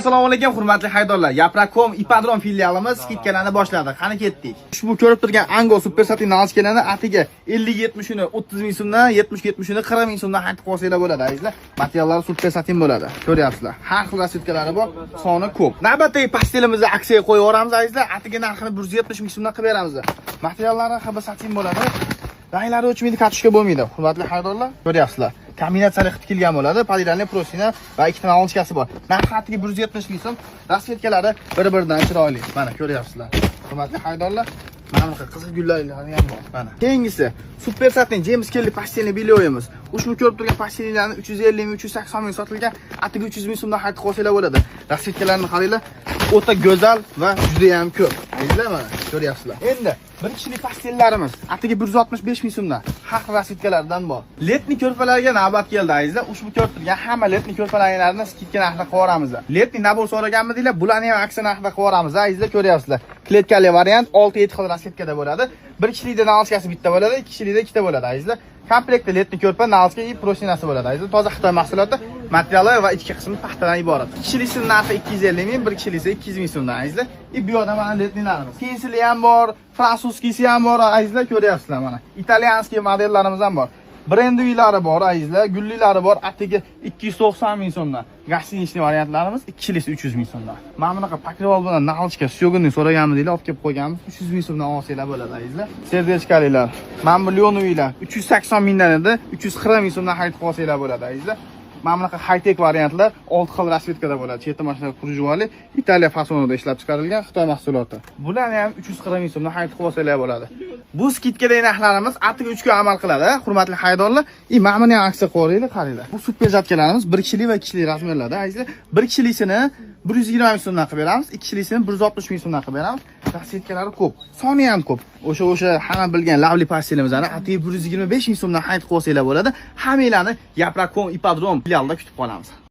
Assalomu alaykum hurmatli haydorlar. Yaprakom Ipodrom filialimiz skidkalarni boshladi. Qani ketdik. Ushbu ko'rib turgan Ango Super Satin nalchkalarni atiga 50-70 uni 30 ming so'mdan, 70-70 uni 40 ming so'mdan xarid qilsanglar bo'ladi, azizlar. Materiallari super satin bo'ladi. Ko'ryapsizlar. Har xil rasvetkalari bor, soni ko'p. Navbatdagi pastelimizda aksiyaga qo'yib yuboramiz, azizlar. Atiga narxini 170 ming so'mdan qilib beramiz. Materiallari xabar satin bo'ladi. Ranglari o'chmaydi, kartoshka bo'lmaydi. Hurmatli haydorlar, ko'ryapsizlar. Kombinatsiyali tikilgan bo'ladi. Polietilen prosina va ikkita nalchkasi bor. Narxi atiga 170 ming so'm. Rasvetkalari bir-biridan chiroyli. Mana ko'ryapsizlar. Hurmatli haydorlar, mana bunaqa qizil gullarlari ham bor. Mana. Keyingisi super satin James Kelly pastelni bilyoyimiz. Ushbu ko'rib turgan pastellarni 350 ming, 380 ming sotilgan, atiga 300 ming so'mdan xarid qilsanglar bo'ladi. Rasvetkalarni qaranglar, o'ta go'zal va juda ham ko'p. Aytlar mana ko'ryapsizlar. Endi bir kishilik pastellarimiz atiga 165 ming so'mdan har xil rasvetkalardan bor. Letni ko'rpalarga navbat keldi, azizlar. Ushbu ko'rib turgan hamma letni ko'rpalarni skidka narxida qilib yuboramiz. Letni nabor so'raganmidinglar? Bularni ham aksiya narxida qilib yuboramiz, azizlar. Ko'ryapsizlar. Kletkali variant 6-7 xil rasvetkada bo'ladi. Bir kishilikda nalchkasi bitta bo'ladi, ikki kishilikda ikkita bo'ladi, azizlar. Komplektda letni ko'rpa, nalchka va prosinasi bo'ladi, azizlar. Toza Xitoy mahsuloti, materiali va ichki qismi paxtadan iborat. Kishilikning narxi 250 ming, bir kishiliksa 200 ming so'mdan, azizlar. Bu yoqda mana letnilarimiz. Keyinchisi ham bor, fransuzskisi ham bor, azizlar. Ko'ryapsizlar mana. Italyanskiy modellarimiz ham bor. Brend uylari bor, azizlar. Gullilari bor, atiga 290 ming so'mdan. Gastinichli variantlarimiz 2 kishilik 300 ming so'mdan. Mana bunaqa pokrov bilan nalchka syog'ini so'raganmidinglar, olib kelib qo'yganmiz. 300 ming so'mdan olsanglar bo'ladi, azizlar. Serdechkalilar, mana bu Leonoviylar 380 mingdan edi, 340 ming so'mdan xarid qilsanglar bo'ladi, azizlar. Mana bunaqa high-tech variantlar 6 xil rasvetkada bo'ladi. Chetda mashina kurjuvali, Italiya fasonida ishlab chiqarilgan Xitoy mahsuloti. Bularni ham 340 ming so'mdan xarid qilsanglar bo'ladi. Bu skidkadagi narxlarimiz atiga 3 kun amal qiladi, hurmatli haydorlar. Mana buni ham aksiya qo'yinglar, qaranglar. Bu super zatkalarimiz 1 kishilik va 2 kishilik razmerlarda, azizlar. 1 kishilikni 120 ming so'mdan qilib beramiz, 2 kishilikni 160 ming so'mdan qilib beramiz. Rasvetkalari ko'p, soni ham ko'p. O'sha hamma bilgan lavli pastelimizlarni atiga 125 ming so'mdan xarid qilsanglar bo'ladi. Hammanglarni Yaprakom Ipodrom filialida kutib qolamiz.